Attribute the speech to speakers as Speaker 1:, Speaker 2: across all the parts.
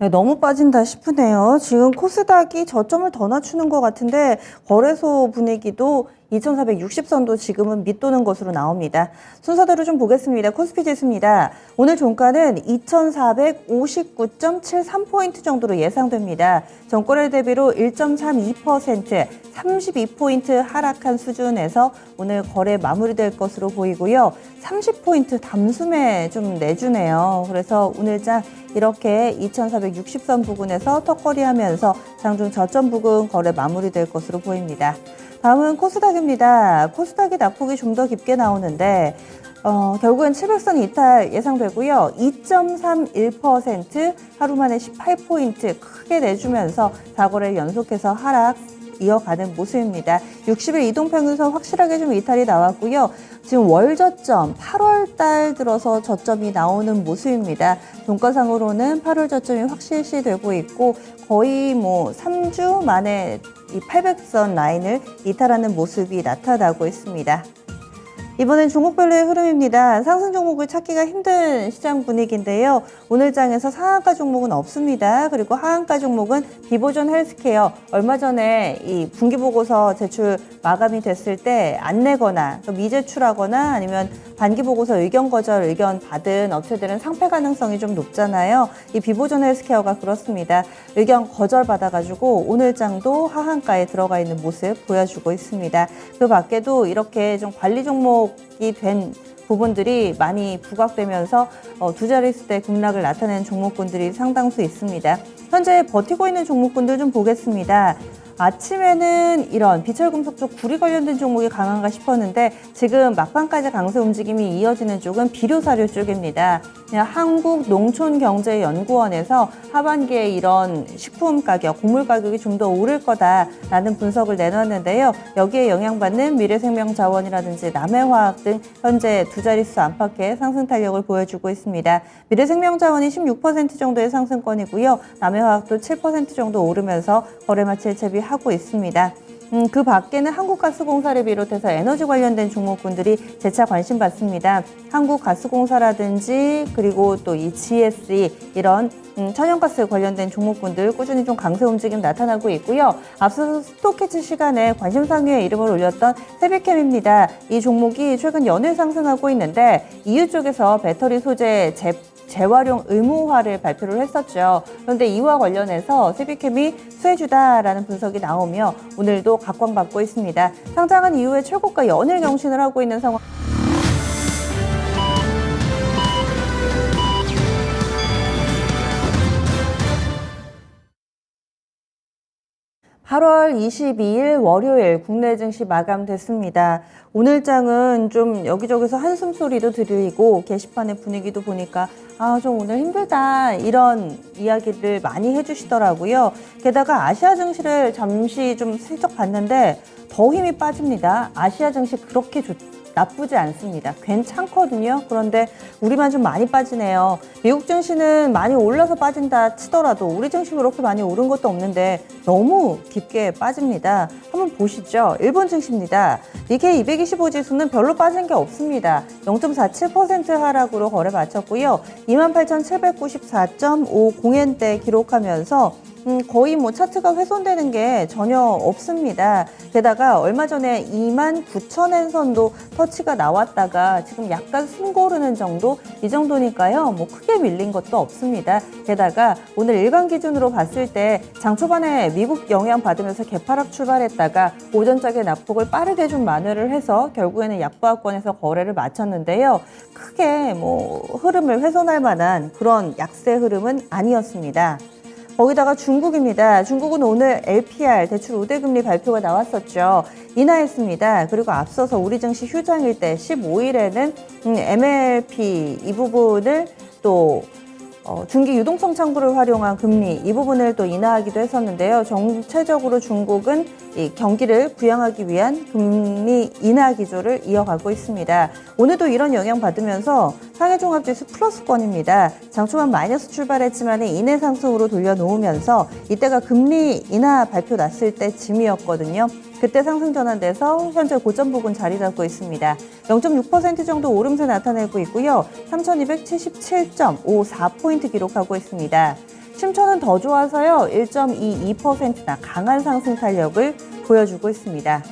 Speaker 1: 네, 너무 빠진다 싶으네요. 지금 코스닥이 저점을 더 낮추는 것 같은데 거래소 분위기도 2460선도 지금은 밑도는 것으로 나옵니다. 순서대로 좀 보겠습니다. 코스피 지수입니다. 오늘 종가는 2459.73포인트 정도로 예상됩니다. 전거래 대비로 1.32%, 32포인트 하락한 수준에서 오늘 거래 마무리될 것으로 보이고요. 30포인트 담수매 좀 내주네요. 그래서 오늘장 이렇게 2460선 부근에서 턱걸이하면서 장중 저점 부근 거래 마무리될 것으로 보입니다. 다음은 코스닥입니다. 코스닥이 낙폭이 좀 더 깊게 나오는데 결국엔 700선 이탈 예상되고요. 2.31% 하루 만에 18포인트 크게 내주면서 4거래를 연속해서 하락 이어가는 모습입니다. 60일 이동평균선 확실하게 좀 이탈이 나왔고요. 지금 월 저점 8월 달 들어서 저점이 나오는 모습입니다. 종가상으로는 8월 저점이 확실시되고 있고 거의 3주 만에 이 800선 라인을 이탈하는 모습이 나타나고 있습니다. 이번엔 종목별로의 흐름입니다. 상승 종목을 찾기가 힘든 시장 분위기인데요. 오늘 장에서 상한가 종목은 없습니다. 그리고 하한가 종목은 비보존 헬스케어 얼마 전에 이 분기보고서 제출 마감이 됐을 때 안 내거나 미제출하거나 아니면 반기보고서 의견 거절 의견 받은 업체들은 상패 가능성이 좀 높잖아요. 이 비보존 헬스케어가 그렇습니다. 의견 거절 받아가지고 오늘 장도 하한가에 들어가 있는 모습 보여주고 있습니다. 그 밖에도 이렇게 좀 관리 종목이 된 부분들이 많이 부각되면서 두 자릿수대 급락을 나타내는 종목군들이 상당수 있습니다. 현재 버티고 있는 종목군들 좀 보겠습니다. 아침에는 이런 비철금속 쪽 구리 관련된 종목이 강한가 싶었는데 지금 막판까지 강세 움직임이 이어지는 쪽은 비료사료 쪽입니다. 한국농촌경제연구원에서 하반기에 이런 식품 가격, 곡물 가격이 좀 더 오를 거다라는 분석을 내놨는데요. 여기에 영향받는 미래생명자원이라든지 남해화학 등 현재 두 자릿수 안팎의 상승 탄력을 보여주고 있습니다. 미래생명자원이 16% 정도의 상승권이고요. 남해화학도 7% 정도 오르면서 거래 마칠 채비하고 있습니다. 그 밖에는 한국가스공사를 비롯해서 에너지 관련된 종목군들이 재차 관심 받습니다. 한국가스공사라든지 그리고 또 이 GSE 이런 천연가스 관련된 종목군들 꾸준히 좀 강세 움직임 나타나고 있고요. 앞서서 스톡캐치 시간에 관심사위에 이름을 올렸던 세비캠입니다. 이 종목이 최근 연일 상승하고 있는데 EU 쪽에서 배터리 소재 재활용 의무화를 발표를 했었죠. 그런데 이와 관련해서 세비캠이 수혜주다라는 분석이 나오며 오늘도 각광받고 있습니다. 상장한 이후에 최고가 연일 경신을 하고 있는 상황. 8월 22일 월요일 국내 증시 마감됐습니다. 오늘 장은 좀 여기저기서 한숨 소리도 들리고 게시판의 분위기도 보니까 좀 오늘 힘들다 이런 이야기를 많이 해주시더라고요. 게다가 아시아 증시를 잠시 좀 슬쩍 봤는데 더 힘이 빠집니다. 아시아 증시 그렇게 나쁘지 않습니다. 괜찮거든요. 그런데 우리만 좀 많이 빠지네요. 미국 증시는 많이 올라서 빠진다 치더라도 우리 증시 그렇게 많이 오른 것도 없는데 너무 깊게 빠집니다. 한번 보시죠. 일본 증시입니다. 니케이 225 지수는 별로 빠진 게 없습니다. 0.47% 하락으로 거래 마쳤고요. 28,794.50엔대 기록하면서 거의 차트가 훼손되는 게 전혀 없습니다. 게다가 얼마 전에 29,000엔 선도 터치가 나왔다가 지금 약간 숨고르는 정도? 이 정도니까요. 크게 밀린 것도 없습니다. 게다가 오늘 일간 기준으로 봤을 때 장 초반에 미국 영향 받으면서 개파락 출발했다가 오전짝에 낙폭을 빠르게 좀 만회를 해서 결국에는 약보합권에서 거래를 마쳤는데요. 크게 흐름을 훼손할 만한 그런 약세 흐름은 아니었습니다. 거기다가 중국입니다. 중국은 오늘 LPR 대출 우대금리 발표가 나왔었죠. 인하했습니다. 그리고 앞서서 우리 증시 휴장일 때 15일에는 MLP 이 부분을 또 중기 유동성 창구를 활용한 금리 이 부분을 또 인하하기도 했었는데요. 정체적으로 중국은 이 경기를 부양하기 위한 금리 인하 기조를 이어가고 있습니다. 오늘도 이런 영향 받으면서 상해종합지수 플러스권입니다. 장초반 마이너스 출발했지만 인해 상승으로 돌려놓으면서 이때가 금리 인하 발표 났을 때쯤이었거든요. 그때 상승 전환돼서 현재 고점 부근 자리 잡고 있습니다. 0.6% 정도 오름세 나타내고 있고요. 3,277.54포인트 기록하고 있습니다. 심천은 더 좋아서요. 1.22%나 강한 상승 탄력을 보여주고 있습니다.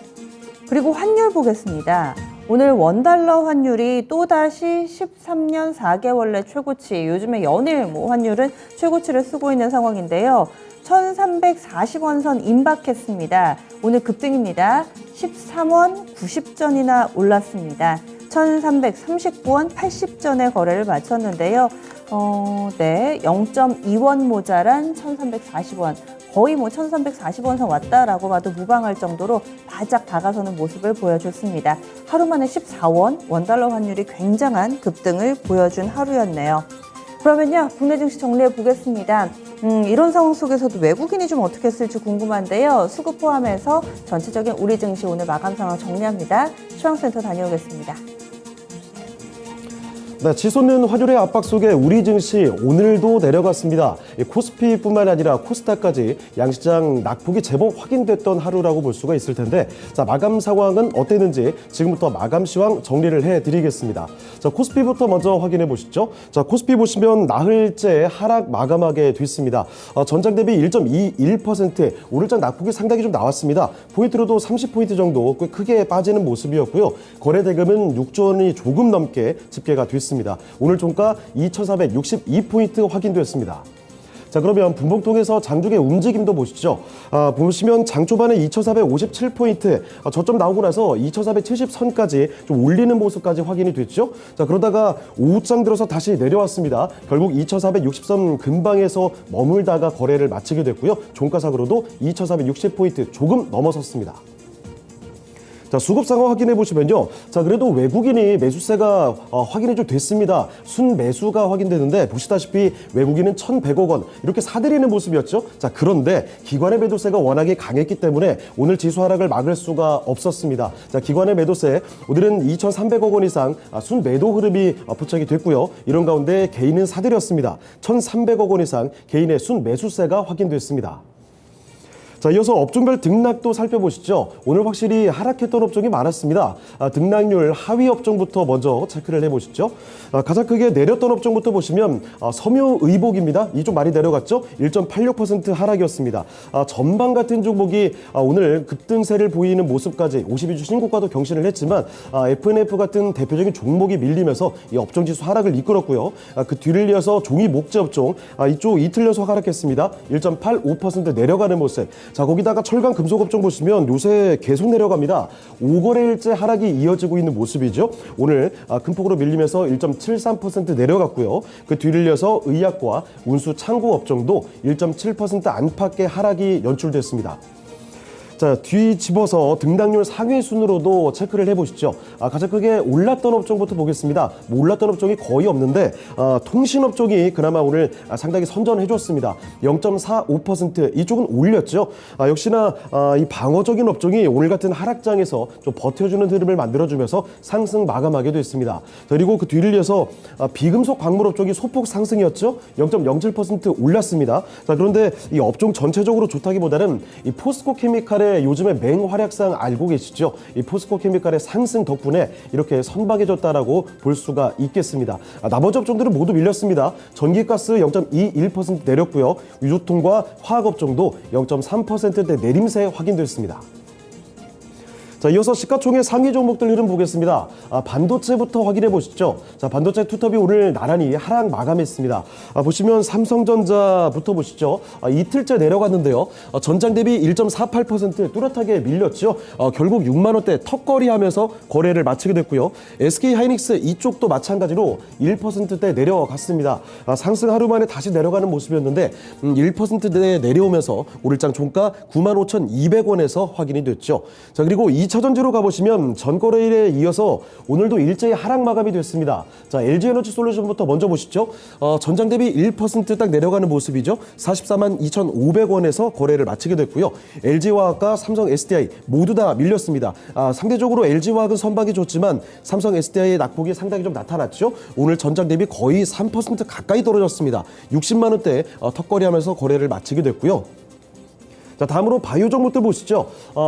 Speaker 1: 그리고 환율 보겠습니다. 오늘 원달러 환율이 또다시 13년 4개월 내 최고치, 요즘에 연일 환율은 최고치를 쓰고 있는 상황인데요. 1340원 선 임박했습니다. 오늘 급등입니다. 13원 90전이나 올랐습니다. 1339원 80전에 거래를 마쳤는데요. 0.2원 모자란 1340원. 거의 1340원 선 왔다라고 봐도 무방할 정도로 바짝 다가서는 모습을 보여줬습니다. 하루 만에 14원, 원달러 환율이 굉장한 급등을 보여준 하루였네요. 그러면요, 국내 증시 정리해 보겠습니다. 이런 상황 속에서도 외국인이 좀 어떻게 했을지 궁금한데요. 수급 포함해서 전체적인 우리 증시 오늘 마감 상황 정리합니다. 시황센터 다녀오겠습니다.
Speaker 2: 네, 치솟는 화요일의 압박 속에 우리 증시 오늘도 내려갔습니다. 코스피뿐만 아니라 코스닥까지 양시장 낙폭이 제법 확인됐던 하루라고 볼 수가 있을 텐데, 자, 마감 상황은 어땠는지 지금부터 마감 시황 정리를 해드리겠습니다. 자, 코스피부터 먼저 확인해 보시죠. 자, 코스피 보시면 나흘째 하락 마감하게 됐습니다. 전장 대비 1.21% 오늘장 낙폭이 상당히 좀 나왔습니다. 포인트로도 30포인트 정도 꽤 크게 빠지는 모습이었고요. 거래 대금은 6조 원이 조금 넘게 집계가 됐습니다. 오늘 종가 2,462포인트 확인됐습니다. 자, 그러면 분봉통에서 장중의 움직임도 보시죠. 보시면 장 초반에 2,457포인트 저점 나오고 나서 2,470선까지 좀 올리는 모습까지 확인이 됐죠. 자, 그러다가 오후장 들어서 다시 내려왔습니다. 결국 2,460선 근방에서 머물다가 거래를 마치게 됐고요. 종가상으로도 2,460포인트 조금 넘어섰습니다. 자, 수급 상황 확인해 보시면요. 자, 그래도 외국인이 매수세가 확인이 좀 됐습니다. 순매수가 확인되는데 보시다시피 외국인은 1,100억 원 이렇게 사들이는 모습이었죠. 자, 그런데 기관의 매도세가 워낙에 강했기 때문에 오늘 지수 하락을 막을 수가 없었습니다. 자, 기관의 매도세 오늘은 2,300억 원 이상 순매도 흐름이 포착이 됐고요. 이런 가운데 개인은 사들였습니다. 1,300억 원 이상 개인의 순매수세가 확인됐습니다. 자, 이어서 업종별 등락도 살펴보시죠. 오늘 확실히 하락했던 업종이 많았습니다. 등락률 하위 업종부터 먼저 체크를 해보시죠. 가장 크게 내렸던 업종부터 보시면 섬유의복입니다. 이 좀 많이 내려갔죠. 1.86% 하락이었습니다. 전방 같은 종목이 오늘 급등세를 보이는 모습까지 52주 신고가도 경신을 했지만 FNF 같은 대표적인 종목이 밀리면서 이 업종지수 하락을 이끌었고요. 그 뒤를 이어서 종이 목재 업종 이쪽 이틀 연속 하락했습니다. 1.85% 내려가는 모습. 자, 거기다가 철강 금속 업종 보시면 요새 계속 내려갑니다. 5거래일째 하락이 이어지고 있는 모습이죠. 오늘 큰 폭으로 밀리면서 1.73% 내려갔고요. 그 뒤를 이어서 의약과 운수 창고 업종도 1.7% 안팎의 하락이 연출됐습니다. 자, 뒤집어서 등락률 상위 순으로도 체크를 해보시죠. 가장 크게 올랐던 업종부터 보겠습니다. 올랐던 업종이 거의 없는데 통신 업종이 그나마 오늘 상당히 선전해줬습니다. 0.45% 이쪽은 올렸죠. 역시나 이 방어적인 업종이 오늘 같은 하락장에서 좀 버텨주는 흐름을 만들어주면서 상승 마감하게 됐습니다. 그리고 그 뒤를 이어서 비금속 광물 업종이 소폭 상승이었죠. 0.07% 올랐습니다. 자, 그런데 이 업종 전체적으로 좋다기보다는 이 포스코 케미칼의 요즘에 맹활약상 알고 계시죠? 이 포스코 케미칼의 상승 덕분에 이렇게 선방해졌다라고 볼 수가 있겠습니다. 나머지 업종들은 모두 밀렸습니다. 전기가스 0.21% 내렸고요. 유조통과 화학업종도 0.3%대 내림세 확인됐습니다. 자, 이어서 시가총액 상위 종목들 흐름 보겠습니다. 반도체부터 확인해 보시죠. 자, 반도체 투톱이 오늘 나란히 하락 마감했습니다. 보시면 삼성전자부터 보시죠. 이틀째 내려갔는데요. 전장 대비 1.48% 뚜렷하게 밀렸죠. 결국 6만 원대 턱걸이 하면서 거래를 마치게 됐고요. SK하이닉스 이쪽도 마찬가지로 1%대 내려갔습니다. 상승 하루 만에 다시 내려가는 모습이었는데 1%대 내려오면서 오늘장 종가 95,200원에서 확인이 됐죠. 자, 그리고 2차전지로 가보시면 전거래일에 이어서 오늘도 일제히 하락 마감이 됐습니다. 자, LG에너지솔루션부터 먼저 보시죠. 전장 대비 1% 딱 내려가는 모습이죠. 44만 2,500원에서 거래를 마치게 됐고요. LG화학과 삼성 SDI 모두 다 밀렸습니다. 상대적으로 LG화학은 선박이 좋지만 삼성 SDI의 낙폭이 상당히 좀 나타났죠. 오늘 전장 대비 거의 3% 가까이 떨어졌습니다. 60만 원대 턱걸이하면서 거래를 마치게 됐고요. 자, 다음으로 바이오 종목들 보시죠.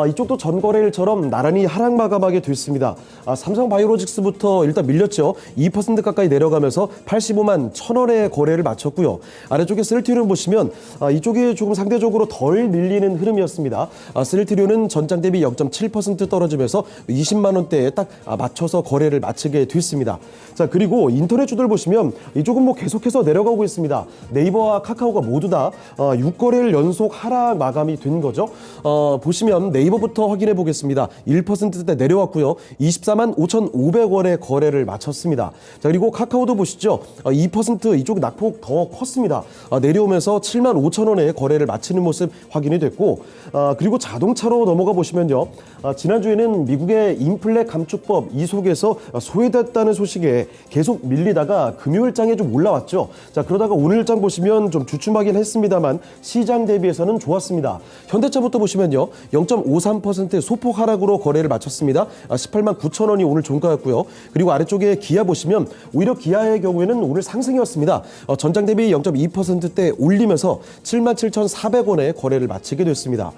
Speaker 2: 이쪽도 전거래일처럼 나란히 하락 마감하게 됐습니다. 삼성바이오로직스부터 일단 밀렸죠. 2% 가까이 내려가면서 85만 1,000원의 거래를 마쳤고요. 아래쪽에 셀트리온 보시면 이쪽이 조금 상대적으로 덜 밀리는 흐름이었습니다. 셀트리온은 전장 대비 0.7% 떨어지면서 20만 원대에 딱 맞춰서 거래를 마치게 됐습니다. 자, 그리고 인터넷주들 보시면 이쪽은 뭐 계속해서 내려가고 있습니다. 네이버와 카카오가 모두 다 6거래일 연속 하락 마감이 된 거죠. 보시면 네이버부터 확인해 보겠습니다. 1%대 내려왔고요. 24만 5,500원의 거래를 마쳤습니다. 자, 그리고 카카오도 보시죠. 2% 이쪽 낙폭 더 컸습니다. 내려오면서 7만 5,000원의 거래를 마치는 모습 확인이 됐고, 그리고 자동차로 넘어가 보시면요. 지난주에는 미국의 인플레 감축법 이속에서 소외됐다는 소식에 계속 밀리다가 금요일장에 좀 올라왔죠. 자, 그러다가 오늘장 보시면 좀 주춤하긴 했습니다만 시장 대비해서는 좋았습니다. 현대차부터 보시면요. 0.53% 소폭 하락으로 거래를 마쳤습니다. 18만 9천원이 오늘 종가였고요. 그리고 아래쪽에 기아 보시면 오히려 기아의 경우에는 오늘 상승이었습니다. 전장 대비 0.2%대 올리면서 7만 7,400원에 거래를 마치게 됐습니다.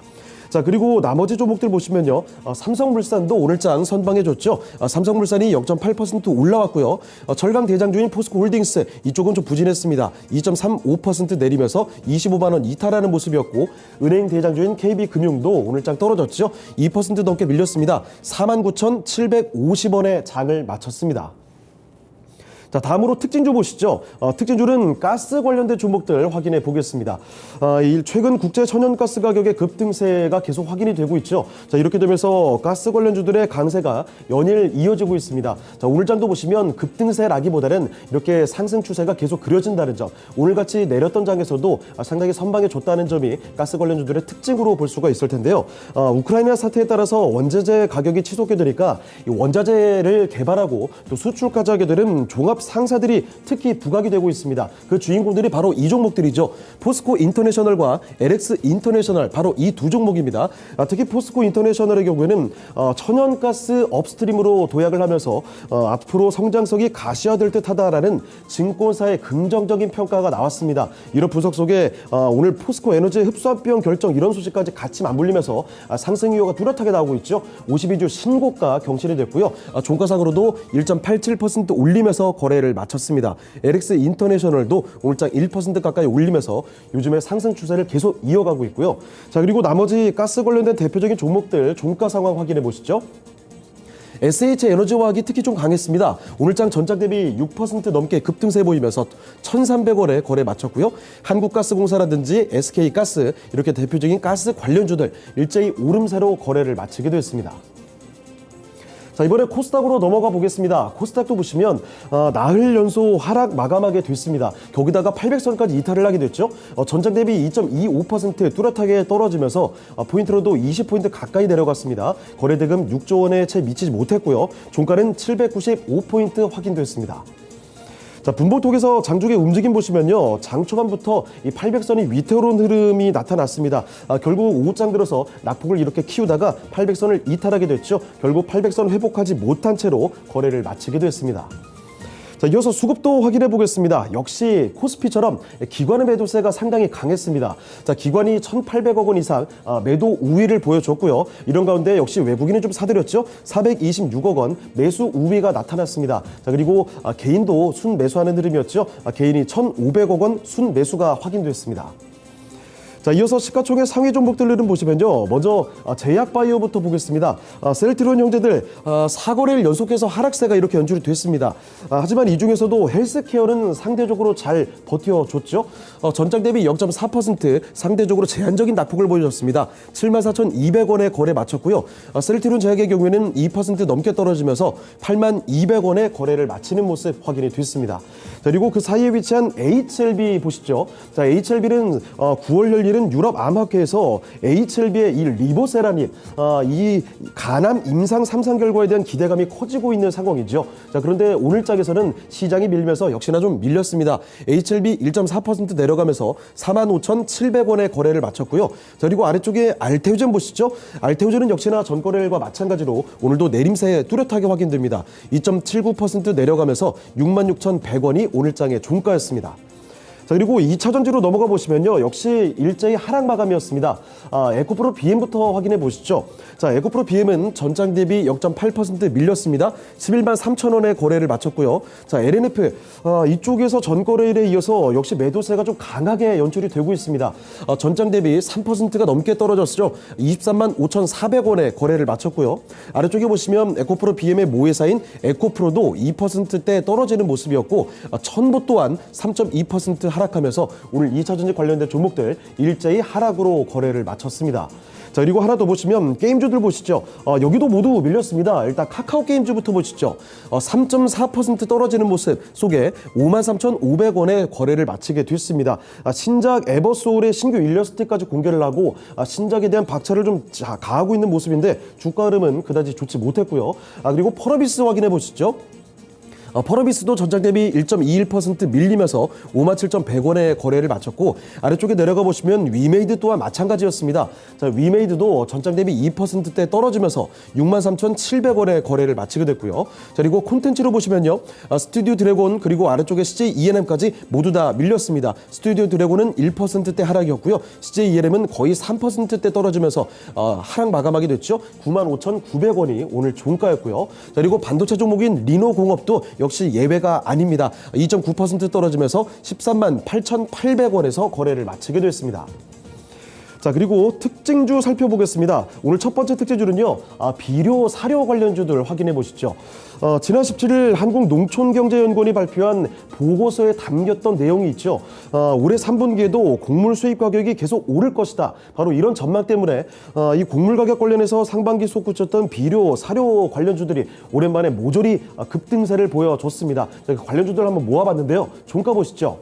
Speaker 2: 자, 그리고 나머지 종목들 보시면요. 삼성물산도 오늘장 선방해줬죠. 삼성물산이 0.8% 올라왔고요. 절강 대장주인 포스코홀딩스 이쪽은 좀 부진했습니다. 2.35% 내리면서 25만 원 이탈하는 모습이었고, 은행 대장주인 KB금융도 오늘장 떨어졌죠. 2% 넘게 밀렸습니다. 49,750원에 장을 마쳤습니다. 자, 다음으로 특징주 보시죠. 특징주는 가스 관련된 종목들 확인해 보겠습니다. 최근 국제 천연가스 가격의 급등세가 계속 확인이 되고 있죠. 자, 이렇게 되면서 가스 관련주들의 강세가 연일 이어지고 있습니다. 자, 오늘장도 보시면 급등세라기보다는 이렇게 상승 추세가 계속 그려진다는 점, 오늘같이 내렸던 장에서도 상당히 선방해 줬다는 점이 가스 관련주들의 특징으로 볼 수가 있을 텐데요. 우크라이나 사태에 따라서 원자재 가격이 치솟게 되니까 이 원자재를 개발하고 또 수출까지 하게 되는 종합 상사들이 특히 부각이 되고 있습니다. 그 주인공들이 바로 이 종목들이죠. 포스코 인터내셔널과 LX 인터내셔널, 바로 이 두 종목입니다. 특히 포스코 인터내셔널의 경우에는 천연가스 업스트림으로 도약을 하면서 앞으로 성장성이 가시화될 듯하다라는 증권사의 긍정적인 평가가 나왔습니다. 이런 분석 속에 오늘 포스코 에너지 흡수합병 결정 이런 소식까지 같이 맞물리면서 상승 이유가 뚜렷하게 나오고 있죠. 52주 신고가 경신이 됐고요. 종가상으로도 1.87% 올리면서 거래를 마쳤습니다. LX 인터내셔널도 오늘장 1% 가까이 올리면서 요즘에 상승 추세를 계속 이어가고 있고요. 자, 그리고 나머지 가스 관련된 대표적인 종목들 종가 상황 확인해 보시죠. SH에너지화학이 특히 좀 강했습니다. 오늘장 전장 대비 6% 넘게 급등세 보이면서 1,300원에 거래 마쳤고요. 한국가스공사라든지 SK가스 이렇게 대표적인 가스 관련주들 일제히 오름세로 거래를 마치게 됐습니다. 자, 이번에 코스닥으로 넘어가 보겠습니다. 코스닥도 보시면 나흘 연속 하락 마감하게 됐습니다. 거기다가 800선까지 이탈을 하게 됐죠. 전장 대비 2.25% 뚜렷하게 떨어지면서 포인트로도 20포인트 가까이 내려갔습니다. 거래대금 6조 원에 채 미치지 못했고요. 종가는 795포인트 확인됐습니다. 자, 분봉톡에서 장중의 움직임 보시면요. 장 초반부터 이 800선이 위태로운 흐름이 나타났습니다. 결국 오후장 들어서 낙폭을 이렇게 키우다가 800선을 이탈하게 됐죠. 결국 800선 회복하지 못한 채로 거래를 마치게 됐습니다. 자, 이어서 수급도 확인해 보겠습니다. 역시 코스피처럼 기관의 매도세가 상당히 강했습니다. 자, 기관이 1,800억 원 이상 매도 우위를 보여줬고요. 이런 가운데 역시 외국인은 좀 사들였죠. 426억 원 매수 우위가 나타났습니다. 자, 그리고 개인도 순 매수하는 흐름이었죠. 개인이 1,500억 원 순 매수가 확인됐습니다. 자, 이어서 시가총액 상위 종목들을 보시면요. 먼저 제약바이오부터 보겠습니다. 셀트리온 형제들 4거래일 연속해서 하락세가 이렇게 연출이 됐습니다. 하지만 이 중에서도 헬스케어는 상대적으로 잘 버텨줬죠. 전장 대비 0.4% 상대적으로 제한적인 낙폭을 보여줬습니다. 74,200원에 거래 마쳤고요. 셀트리온 제약의 경우에는 2% 넘게 떨어지면서 82,200원에 거래를 마치는 모습 확인이 됐습니다. 자, 그리고 그 사이에 위치한 HLB 보시죠. 자, HLB는 9월 열리는 유럽 암학회에서 HLB의 이 리보세라님, 이 간암 임상 3상 결과에 대한 기대감이 커지고 있는 상황이죠. 자, 그런데 오늘장에서는 시장이 밀면서 역시나 좀 밀렸습니다. HLB 1.4% 내려가면서 45,700원에 거래를 마쳤고요. 자, 그리고 아래쪽에 알테오젠 보시죠. 알테오젠은 역시나 전거래일과 마찬가지로 오늘도 내림세 뚜렷하게 확인됩니다. 2.79% 내려가면서 66,100원이 오늘장의 종가였습니다. 자, 자, 그리고 2차 전지로 넘어가 보시면요. 역시 일제히 하락 마감이었습니다. 에코프로 BM부터 확인해 보시죠. 자, 에코프로 BM은 전장 대비 0.8% 밀렸습니다. 11만 3천 원의 거래를 마쳤고요. 자, LNF 이쪽에서 전거래일에 이어서 역시 매도세가 좀 강하게 연출이 되고 있습니다. 전장 대비 3%가 넘게 떨어졌죠. 23만 5,400원의 거래를 마쳤고요. 아래쪽에 보시면 에코프로 BM의 모회사인 에코프로도 2%대 떨어지는 모습이었고 천보 또한 3.2% 하락하면서 오늘 2차 전지 관련된 종목들 일제히 하락으로 거래를 마쳤습니다. 자, 그리고 하나 더 보시면 게임주들 보시죠. 여기도 모두 밀렸습니다. 일단 카카오 게임주부터 보시죠. 3.4% 떨어지는 모습 속에 53,500원의 거래를 마치게 됐습니다. 신작 에버소울의 신규 일러스트까지 공개를 하고 신작에 대한 박차를 좀 가하고 있는 모습인데 주가 흐름은 그다지 좋지 못했고요. 그리고 펄어비스 확인해 보시죠. 펄어비스도 전장 대비 1.21% 밀리면서 57,100원의 거래를 마쳤고 아래쪽에 내려가 보시면 위메이드 또한 마찬가지였습니다. 자, 위메이드도 전장 대비 2%대 떨어지면서 63,700원의 거래를 마치게 됐고요. 자, 그리고 콘텐츠로 보시면요. 스튜디오 드래곤 그리고 아래쪽에 CJ ENM까지 모두 다 밀렸습니다. 스튜디오 드래곤은 1%대 하락이었고요. CJ ENM은 거의 3%대 떨어지면서 하락 마감하게 됐죠. 95,900원이 오늘 종가였고요. 자, 그리고 반도체 종목인 리노공업도 역시 예외가 아닙니다. 2.9% 떨어지면서 13만 8,800원에서 거래를 마치게 됐습니다. 자, 그리고 특징주 살펴보겠습니다. 오늘 첫 번째 특징주는요. 비료, 사료 관련주들 확인해 보시죠. 지난 17일 한국농촌경제연구원이 발표한 보고서에 담겼던 내용이 있죠. 올해 3분기에도 곡물 수입 가격이 계속 오를 것이다. 바로 이런 전망 때문에 이 곡물 가격 관련해서 상반기 솟구쳤던 비료, 사료 관련주들이 오랜만에 모조리 급등세를 보여줬습니다. 관련주들 한번 모아봤는데요. 종가 보시죠.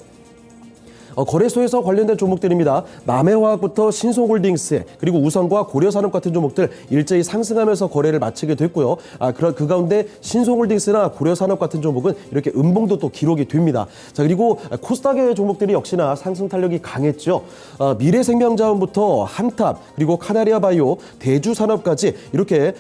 Speaker 2: 거래소에서 관련된 종목들입니다. 남해화학부터 신송홀딩스 그리고 우선과 고려산업 같은 종목들 일제히 상승하면서 거래를 마치게 됐고요. 그 가운데 신송홀딩스나 고려산업 같은 종목은 이렇게 음봉도 또 기록이 됩니다. 자, 그리고 코스닥의 종목들이 역시나 상승 탄력이 강했죠. 미래생명자원부터 한탑 그리고 카나리아바이오, 대주산업까지 이렇게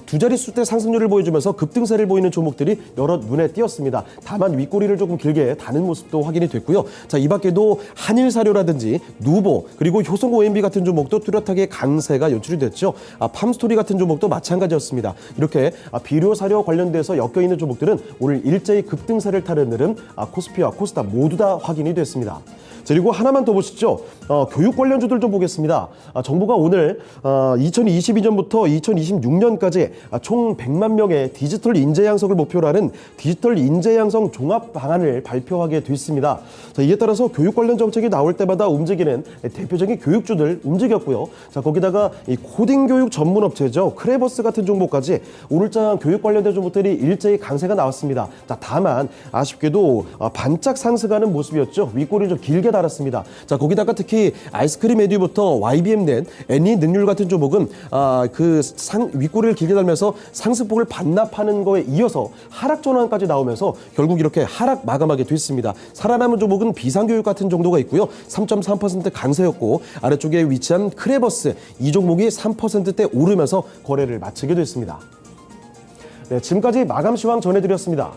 Speaker 2: 두 자릿수대 상승률을 보여주면서 급등세를 보이는 종목들이 여러 눈에 띄었습니다. 다만 윗꼬리를 조금 길게 다는 모습도 확인이 됐고요. 자, 이 밖에도 한일사료라든지 누보 그리고 효성 OMB 같은 종목도 뚜렷하게 강세가 연출이 됐죠. 팜스토리 같은 종목도 마찬가지였습니다. 이렇게 비료 사료 관련돼서 엮여있는 종목들은 오늘 일제히 급등세를 타는 흐름 코스피와 코스닥 모두 다 확인이 됐습니다. 그리고 하나만 더 보시죠. 교육 관련주들 좀 보겠습니다. 정부가 오늘 2022년부터 2026년까지 총 100만 명의 디지털 인재 양성을 목표로 하는 디지털 인재 양성 종합 방안을 발표하게 됐습니다. 자, 이에 따라서 교육 관련 정책이 나올 때마다 움직이는 대표적인 교육주들 움직였고요. 자, 거기다가 이 코딩 교육 전문 업체죠. 크레버스 같은 종목까지 오늘장 교육 관련된 종목들이 일제히 강세가 나왔습니다. 자, 다만 아쉽게도 반짝 상승하는 모습이었죠. 윗골이 좀 길게 달았습니다. 자, 거기다가 특히 아이스크림 에듀부터 YBM넷, 애니 능률 같은 종목은 윗꼬리를 길게 달면서 상승폭을 반납하는 거에 이어서 하락 전환까지 나오면서 결국 이렇게 하락 마감하게 됐습니다. 살아남은 종목은 비상교육 같은 정도가 있고요. 3.3% 강세였고 아래쪽에 위치한 크레버스 이 종목이 3%대 오르면서 거래를 마치게 됐습니다. 네, 지금까지 마감 시황 전해드렸습니다.